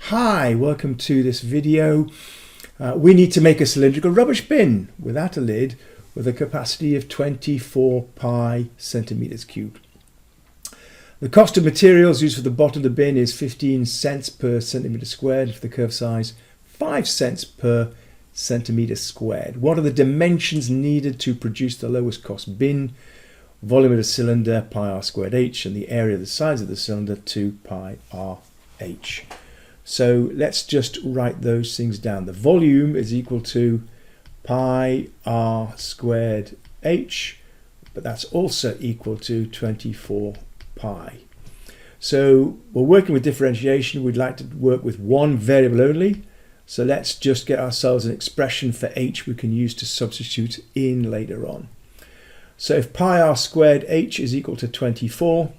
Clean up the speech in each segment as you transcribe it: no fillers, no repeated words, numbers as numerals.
Hi, welcome to this video. We need to make a cylindrical rubbish bin without a lid with a capacity of 24 pi centimeters cubed. The cost of materials used for the bottom of the bin is 15 cents per centimeter squared. For the curve size, 5 cents per centimeter squared. What are the dimensions needed to produce the lowest cost bin? Volume of the cylinder, pi r squared h, and the area of the sides of the cylinder, 2 pi r h. So let's just write those things down. The volume is equal to pi r squared h, but that's also equal to 24 pi. So we're working with differentiation. We'd like to work with one variable only. So let's just get ourselves an expression for h we can use to substitute in later on. So if pi r squared h is equal to 24,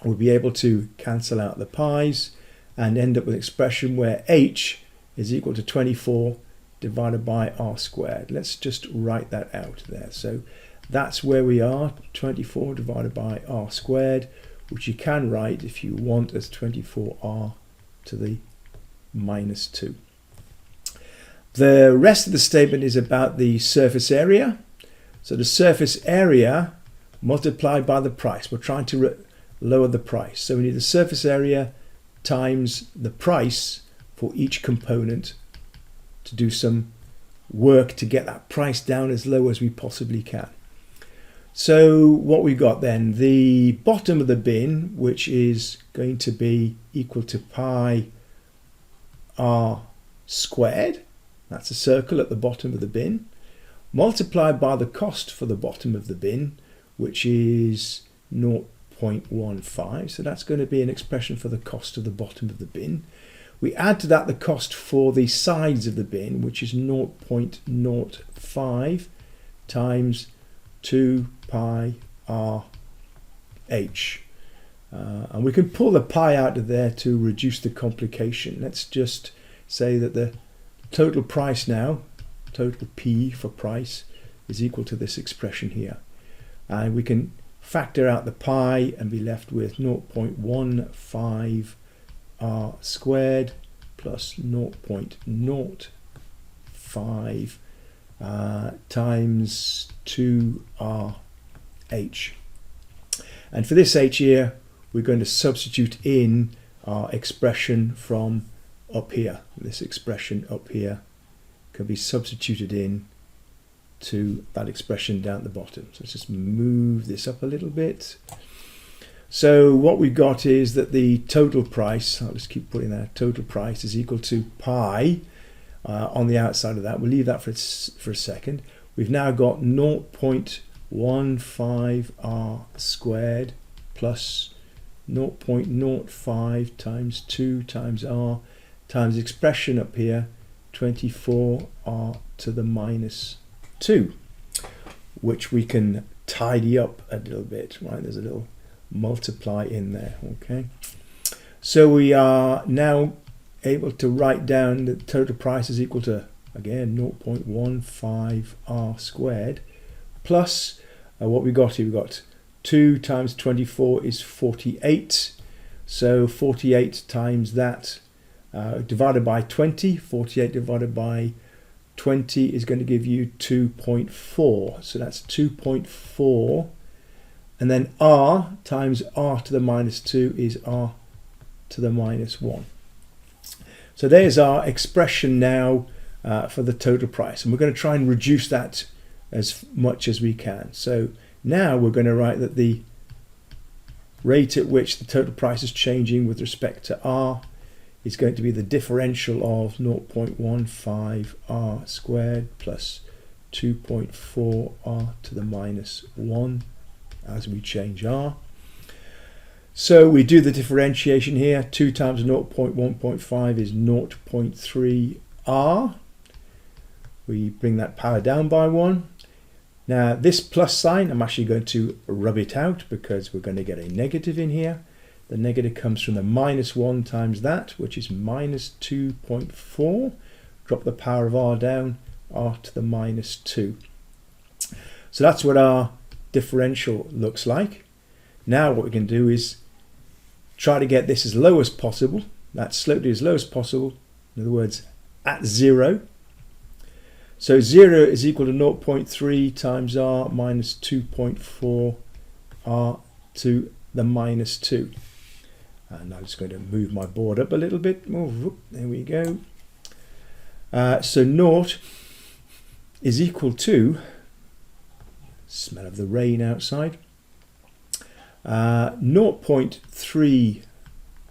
we'll be able to cancel out the pi's and end up with an expression where h is equal to 24 divided by r squared. Let's just write that out there. So that's where we are, 24 divided by r squared, which you can write if you want as 24r to the minus 2. The rest of the statement is about the surface area. So the surface area multiplied by the price. We're trying to lower the price. So we need the surface area times the price for each component to do some work to get that price down as low as we possibly can. So what we've got then, the bottom of the bin, which is going to be equal to pi r squared, that's a circle at the bottom of the bin, multiplied by the cost for the bottom of the bin, which is 0.15. So that's going to be an expression for the cost of the bottom of the bin. We add to that the cost for the sides of the bin, which is 0.05 times 2 pi r h. And we can pull the pi out of there to reduce the complication. Let's just say that the total price now, total P for price, is equal to this expression here. And we can factor out the pi and be left with 0.15 r squared plus 0.05 times 2r h. And for this h here, we're going to substitute in our expression from up here. This expression up here can be substituted in to that expression down at the bottom. So let's just move this up a little bit. So what we've got is that the total price, I'll just keep putting that, total price is equal to pi on the outside of that. We'll leave that for a second. We've now got 0.15 r squared plus 0.05 times 2 times r times the expression up here, 24r to the minus 2, which we can tidy up a little bit, right? There's a little multiply in there, okay? So we are now able to write down the total price is equal to, again, 0.15 r squared plus what we got here. We got 2 times 24 is 48. So 48 times that divided by 20, 48 divided by 20 is going to give you 2.4. So that's 2.4. And then r times r to the minus 2 is r to the minus 1. So there's our expression now for the total price. And we're going to try and reduce that as much as we can. So now we're going to write that the rate at which the total price is changing with respect to r is going to be the differential of 0.15 r squared plus 2.4 r to the minus 1 as we change r. So we do the differentiation here. 2 times 0.1.5 is 0.3 r. We bring that power down by 1. Now this plus sign, I'm actually going to rub it out because we're going to get a negative in here. The negative comes from the minus 1 times that, which is minus 2.4. Drop the power of r down, r to the minus 2. So that's what our differential looks like. Now what we can do is try to get this as low as possible. that slope as low as possible, in other words, at 0. So 0 is equal to 0.3 times r minus 2.4 r to the minus 2. And I'm just going to move my board up a little bit. Oh, there we go. So 0 is equal to, smell of the rain outside, 0.3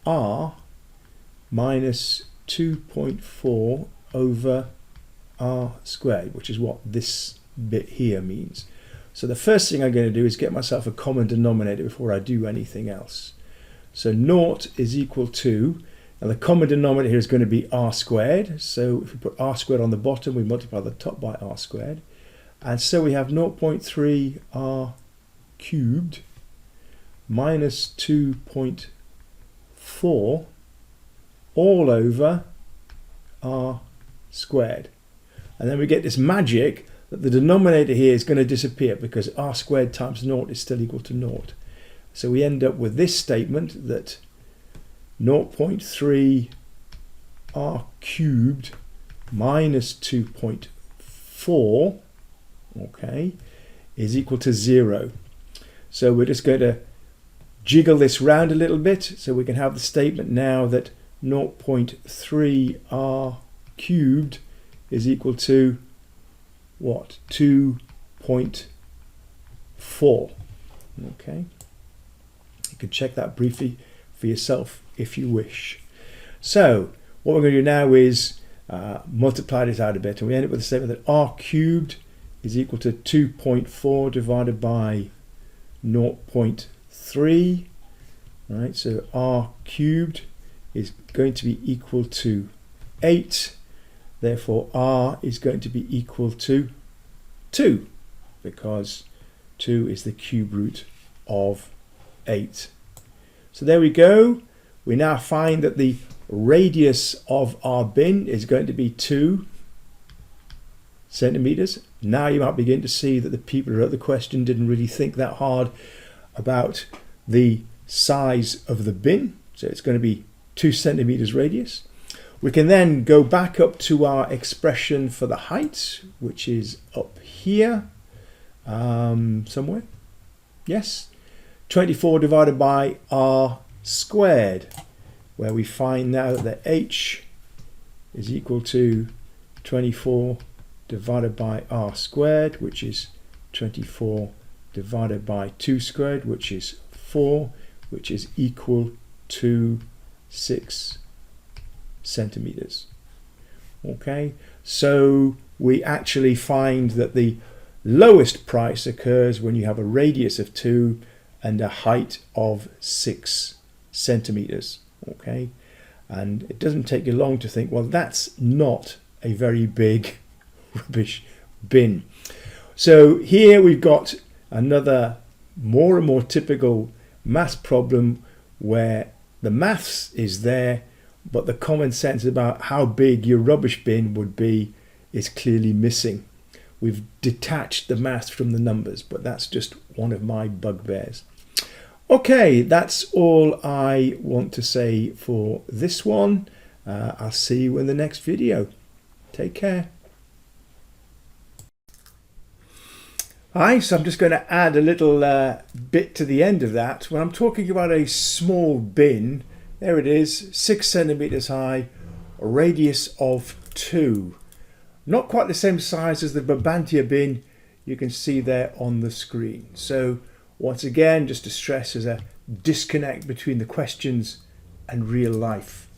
r minus 2.4 over r squared, which is what this bit here means. So the first thing I'm going to do is get myself a common denominator before I do anything else. So 0 is equal to, and the common denominator here is going to be r squared. So if we put r squared on the bottom, we multiply the top by r squared. And so we have 0.3 r cubed minus 2.4 all over r squared. And then we get this magic that the denominator here is going to disappear because r squared times 0 is still equal to 0. So we end up with this statement that 0.3 r cubed minus 2.4, okay, is equal to 0. So we're just going to jiggle this round a little bit so we can have the statement now that 0.3 r cubed is equal to what? 2.4. Okay. You can check that briefly for yourself if you wish. So what we're going to do now is multiply this out a bit, and we end up with a statement that r cubed is equal to 2.4 divided by 0.3. Right, so r cubed is going to be equal to 8. Therefore, r is going to be equal to 2, because 2 is the cube root of 8. So there we go. We now find that the radius of our bin is going to be 2 centimeters. Now you might begin to see that the people who wrote the question didn't really think that hard about the size of the bin. So it's going to be 2 centimeters radius. We can then go back up to our expression for the height, which is up here somewhere. Yes, 24 divided by r squared, where we find now that h is equal to 24 divided by r squared, which is 24 divided by 2 squared, which is 4, which is equal to 6 centimeters. Okay, so we actually find that the lowest price occurs when you have a radius of 2 and a height of 6 centimeters. Okay, and it doesn't take you long to think, well, that's not a very big rubbish bin. So here we've got another more and more typical maths problem where the maths is there, but the common sense about how big your rubbish bin would be is clearly missing. We've detached the maths from the numbers, but that's just one of my bugbears. Okay, that's all I want to say for this one. I'll see you in the next video. Take care. Hi, so I'm just going to add a little bit to the end of that. When I'm talking about a small bin, there it is, 6 centimeters high, a radius of 2. Not quite the same size as the Brabantia bin you can see there on the screen. So once again, just to stress, there's a disconnect between the questions and real life.